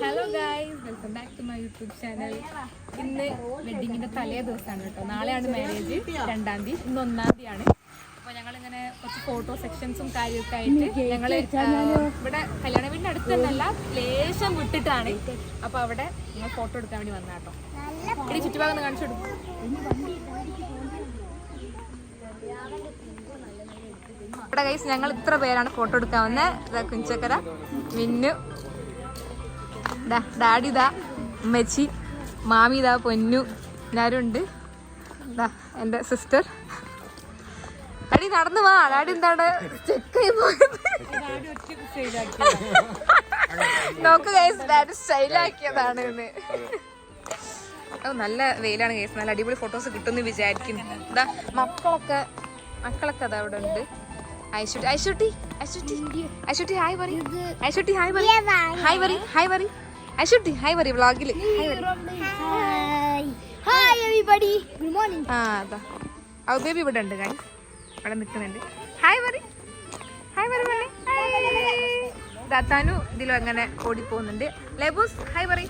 Hello guys, welcome back to my YouTube channel. ഇന്ന് വെഡിങ്ങിന്റെ തലേ ദിവസമാണ് കേട്ടോ. നാളെയാണ് മാരേജ്, 2-ാം തീയതി. ഇന്ന് 1-ാം തീയതിയാണ്. അപ്പോൾ ഞങ്ങളിങ്ങനെ കുറച്ച് ഫോട്ടോ സെക്ഷൻസും കാര്യമൊക്കെ ആയിട്ട് ഞങ്ങൾ ഇവിടെ കല്യാണ വീടിൻ്റെ അടുത്ത് തന്നെയല്ല, ലേശം വിട്ടിട്ടാണ്. അപ്പോൾ അവിടെ ഞങ്ങൾ ഫോട്ടോ എടുക്കാൻ വേണ്ടി വന്ന കേട്ടോ. ഇവിടെ ചുറ്റുഭാഗം ഒന്ന് കാണിച്ചു കൊടുക്കും. ഇവിടെ ഗൈസ് ഞങ്ങൾ ഇത്ര പേരാണ് ഫോട്ടോ എടുക്കാൻ വന്നത്. കുഞ്ചക്കര, മിന്നു, ഡാഡി ഇതാ, ഉമ്മച്ചി, മാമി ഇതാ, പൊന്നു, എല്ലാവരും ഉണ്ട്. ഇതാ എൻ്റെ സിസ്റ്റർ. ഡാഡി നടന്നു വാ. ഡാഡി എന്താണ് ചെക്കായി പോയത്? നോക്ക് ഗൈസ്, ഡാഡി സ്റ്റൈലാക്കിയതാണ് ഇന്ന്. നല്ല വെയിലാണ് ഗൈസ്, നല്ല അടിപൊളി ഫോട്ടോസ് കിട്ടുമെന്ന് വിചാരിക്കുന്നു. ഇതാ മക്കളൊക്കെ അതാ അവിടെ ഉണ്ട്. ഐശുട്ടി ഹായ് പറ. ഐശുട്ടി ഹായ് പറ. ഹായ് പറ ഐശുട്ടി ഹായ് പറ വ്ളോഗില്. Hi everybody, good morning. അതാ അവ ബേബി ഇവിടെ ഉണ്ട് ഗൈസ്, ഇവിടെ നിൽക്കുന്നുണ്ട്. ഹായ് പറ. ദാത്താനു ഇതിലും അങ്ങനെ ഓടിപ്പോകുന്നുണ്ട്. ലെബൂസ് ഹായ് പറ.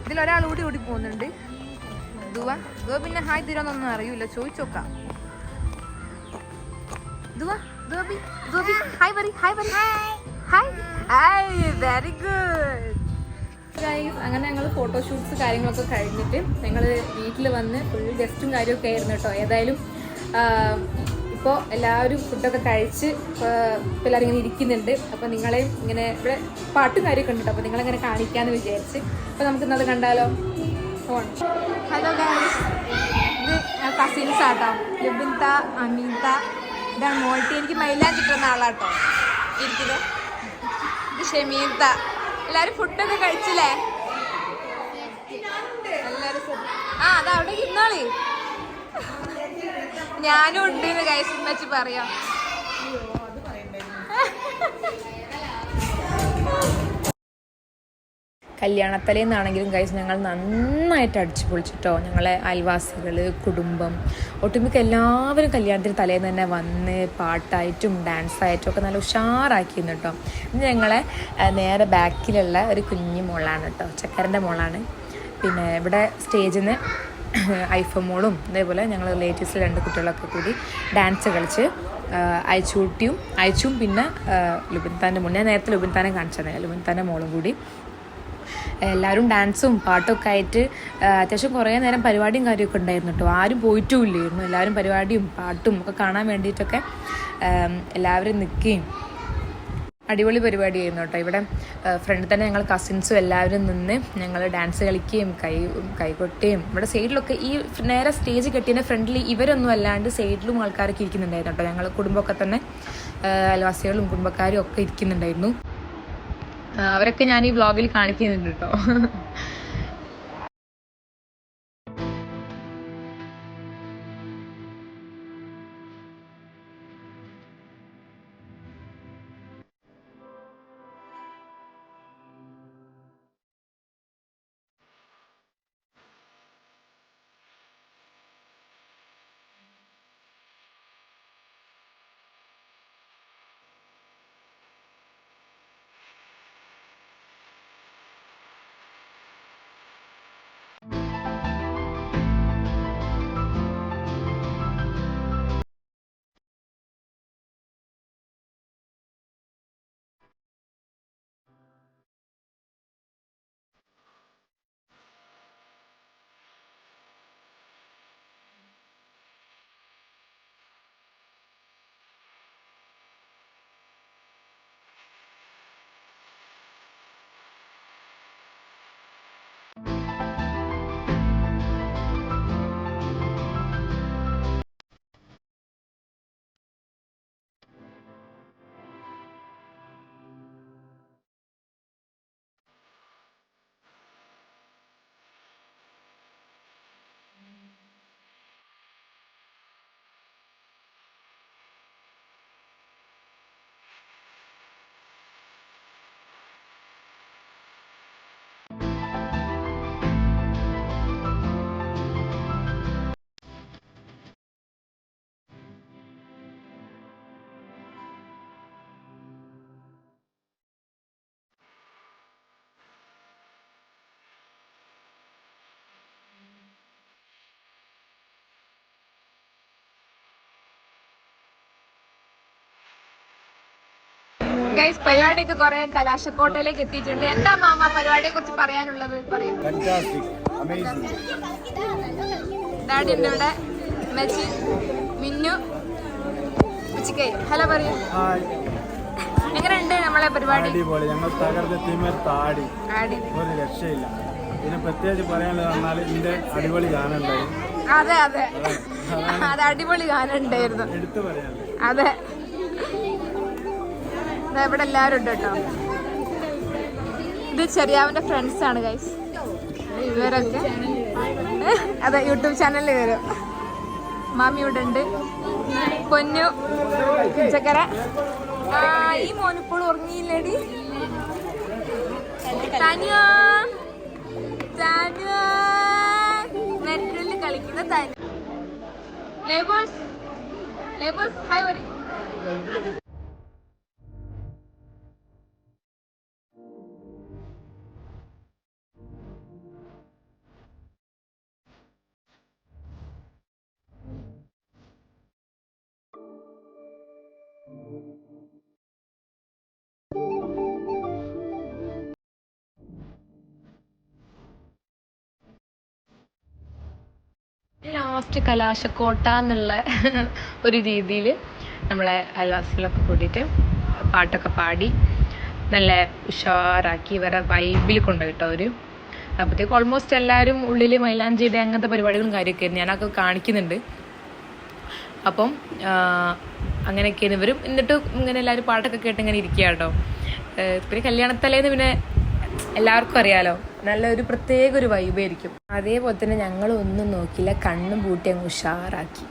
ഇതിലൊരാൾ കൂടി ഓടിപ്പോകുന്നുണ്ട്. ദുവ പിന്നെ ഹായ് തരാന്നൊന്നും അറിയൂല, ചോദിച്ചോക്കാം. Very good guys. അങ്ങനെ ഞങ്ങൾ ഫോട്ടോഷൂട്ട്സ് കാര്യങ്ങളൊക്കെ കഴിഞ്ഞിട്ട് ഞങ്ങൾ വീട്ടിൽ വന്ന് ഫുൾ ഗസ്റ്റും കാര്യമൊക്കെ ആയിരുന്നു കേട്ടോ. ഏതായാലും ഇപ്പോൾ എല്ലാവരും ഫുഡൊക്കെ കഴിച്ച് ഇപ്പോൾ എല്ലാവരും ഇങ്ങനെ ഇരിക്കുന്നുണ്ട്. അപ്പോൾ നിങ്ങളെയും ഇങ്ങനെ ഇവിടെ പാട്ടും കാര്യമൊക്കെ ഉണ്ട് കേട്ടോ. അപ്പോൾ നിങ്ങളെങ്ങനെ കാണിക്കാമെന്ന് വിചാരിച്ച്. അപ്പോൾ നമുക്ക് ഇന്നത് കണ്ടാലോ? ഫോൺ. ഹലോ ഗൈസ്, ഇത് കസിൻസ് ആട്ടോ. ലിബിൻത, അമീത, ഇതാണ് മോൾട്ടി. എനിക്ക് മൈലാഞ്ചി കിട്ടുന്ന ആളാട്ടോ ഇരിക്കുന്നത്. ഇത് ഷെമീത്ത. എല്ലാവരും ഫുഡൊക്കെ കഴിച്ചില്ലേ? എല്ലാവരും അതാ അവിടെ ഇരുന്നോളി. ഞാനും ഉണ്ട് എന്ന് ഗൈസ് വെച്ച് പറയാം. കല്യാണത്തലേന്നാണെങ്കിലും ഗൈസ് ഞങ്ങൾ നന്നായിട്ട് അടിച്ചു പൊളിച്ചിട്ടോ. ഞങ്ങളെ അയൽവാസികൾ, കുടുംബം, ഒട്ടുമിക്ക എല്ലാവരും കല്യാണത്തിന് തലേന്ന് തന്നെ വന്ന് പാട്ടായിട്ടും ഡാൻസായിട്ടും ഒക്കെ നല്ല ഉഷാറാക്കിയിരുന്നു കേട്ടോ. ഇത് ഞങ്ങളെ നേരെ ബാക്കിലുള്ള ഒരു കുഞ്ഞു മോളാണ് കേട്ടോ, ചക്കരൻ്റെ മോളാണ്. പിന്നെ ഇവിടെ സ്റ്റേജിൽ നിന്ന് ഐഫോൺ മോളും അതേപോലെ ഞങ്ങൾ റിലേറ്റീവ്സിൽ 2 കുട്ടികളൊക്കെ കൂടി ഡാൻസ് കളിച്ച് അയച്ചും പിന്നെ ലുബിൻതാൻ്റെ മോൾ, ഞാൻ നേരത്തെ ലുബിൻതാനെ കാണിച്ചത്, ലുബിൻതാൻ്റെ മോളും കൂടി എല്ലാവരും ഡാൻസും പാട്ടൊക്കെ ആയിട്ട് അത്യാവശ്യം കുറേ നേരം പരിപാടിയും കാര്യമൊക്കെ ഉണ്ടായിരുന്നു കേട്ടോ. ആരും പോയിട്ടുമില്ലായിരുന്നു. എല്ലാവരും പരിപാടിയും പാട്ടും ഒക്കെ കാണാൻ വേണ്ടിയിട്ടൊക്കെ എല്ലാവരും നിൽക്കുകയും അടിപൊളി പരിപാടിയായിരുന്നു കേട്ടോ. ഇവിടെ ഫ്രണ്ടിൽ തന്നെ ഞങ്ങൾ കസിൻസും എല്ലാവരും നിന്ന് ഞങ്ങൾ ഡാൻസ് കളിക്കുകയും കൈകൊട്ടുകയും ഇവിടെ സൈഡിലൊക്കെ ഈ നേരെ സ്റ്റേജ് കെട്ടിയതിൻ്റെ ഫ്രണ്ടിൽ ഇവരൊന്നും അല്ലാണ്ട് സൈഡിലും ആൾക്കാരൊക്കെ ഇരിക്കുന്നുണ്ടായിരുന്നു കേട്ടോ. ഞങ്ങൾ കുടുംബമൊക്കെ തന്നെ അയൽവാസികളും കുടുംബക്കാരും ഒക്കെ ഇരിക്കുന്നുണ്ടായിരുന്നു. അവരൊക്കെ ഞാൻ ഈ വ്ളോഗിൽ കാണിക്കുന്നുണ്ട് കേട്ടോ. ഗൈസ് പരിപാടിയൊക്കെ കുറെ കലാശക്കോട്ടയിലേക്ക് എത്തിയിട്ടുണ്ട്. എന്താ മാമ പരിപാടിയെ കുറിച്ച് പറയാനുള്ളത്? പറയും. ഡാഡി ഉണ്ട് ഇവിടെ, മെച്ചി, മിന്നു, ഉച്ചക്കൈ. ഹലോ പറയൂ. എങ്ങനെയുണ്ട് നമ്മളെ പരിപാടി? ഞങ്ങൾ തകർത്തി ഒരു രക്ഷയില്ല. പിന്നെ പ്രത്യേകിച്ച് പറയാനുള്ളത് പറഞ്ഞാൽ ഇതിന്റെ അടിപൊളി ഗാനം ഉണ്ടായി. അതെ അതെ അത് അടിപൊളി ഗാനം ഉണ്ടായിരുന്നു. എടുത്തു പറയാൻ അതെ ഇവിടെ എല്ലാവരും ഉണ്ട് കേട്ടോ. ഇത് ചെറിയാവിന്റെ ഫ്രണ്ട്സ് ആണ് ഗൈസ് ഇവരൊക്കെ. അതെ യൂട്യൂബ് ചാനലിൽ വരും. മാമി ഇവിടെ ഉണ്ട്, പൊന്നു, ചക്കര. ഈ മോനിപ്പോൾ ഉറങ്ങിയില്ലേടി? നെറ്റിൽ കളിക്കുന്ന താനു. ലേബേഴ്സ് ഹായ് പറയും. ലാസ്റ്റ് കലാശക്കോട്ട എന്നുള്ള ഒരു രീതിയിൽ നമ്മളെ അയൽവാസികളൊക്കെ കൂടിയിട്ട് പാട്ടൊക്കെ പാടി നല്ല ഉഷാറാക്കി ഇവരെ വൈബിൽ കൊണ്ടുപോയിട്ടോ അവർ. അപ്പോഴത്തേക്ക് ഓൾമോസ്റ്റ് എല്ലാവരും ഉള്ളിൽ മൈലാഞ്ചിയുടെ അങ്ങനത്തെ പരിപാടികളും കാര്യമൊക്കെ ആയിരുന്നു. ഞാനൊക്കെ കാണിക്കുന്നുണ്ട്. അപ്പം അങ്ങനെയൊക്കെയാണ് ഇവരും. എന്നിട്ട് ഇങ്ങനെ എല്ലാവരും പാട്ടൊക്കെ കേട്ട് ഇങ്ങനെ ഇരിക്കുക കേട്ടോ. പിന്നെ കല്യാണത്തലേന്ന് പിന്നെ എല്ലാവർക്കും അറിയാലോ നല്ലൊരു പ്രത്യേക ഒരു വൈബായിരിക്കും. അതേപോലെ തന്നെ ഞങ്ങൾ ഒന്നും നോക്കില്ല, കണ്ണും പൂട്ടി അങ്ങ് ഉഷാറാക്കി.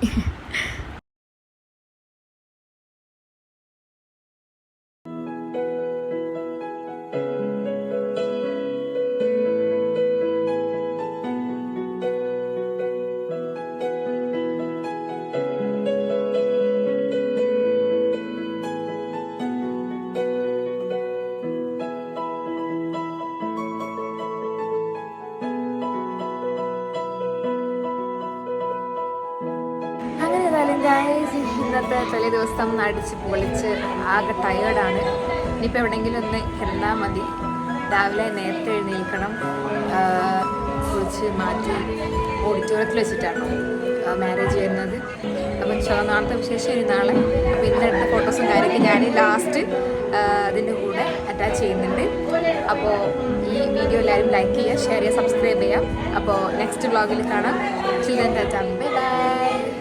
ഇന്നത്തെ തലേ ദിവസം അടിച്ച് പൊളിച്ച് ആകെ ടയേർഡാണ്. ഇനിയിപ്പോൾ എവിടെയെങ്കിലും ഒന്ന് കിടന്നാൽ മതി. രാവിലെ നേരത്തെ എഴുന്നേൽക്കണം. കുളിച്ച് മാറ്റി ഓഡിറ്റോറിയത്തിൽ വെച്ചിട്ടാണ് മാരേജ് ചെയ്യുന്നത്. അപ്പം നാളത്തെ വിശേഷം ഇനി നാളെ. അപ്പോൾ ഇന്ന് എടുത്ത ഫോട്ടോസും കാര്യമൊക്കെ ഞാൻ ലാസ്റ്റ് അതിൻ്റെ കൂടെ അറ്റാച്ച് ചെയ്യുന്നുണ്ട്. അപ്പോൾ ഈ വീഡിയോ എല്ലാവരും ലൈക്ക് ചെയ്യുക, ഷെയർ ചെയ്യുക, സബ്സ്ക്രൈബ് ചെയ്യുക. അപ്പോൾ നെക്സ്റ്റ് വ്ളോഗിൽ കാണാം. Children Tata, bye bye.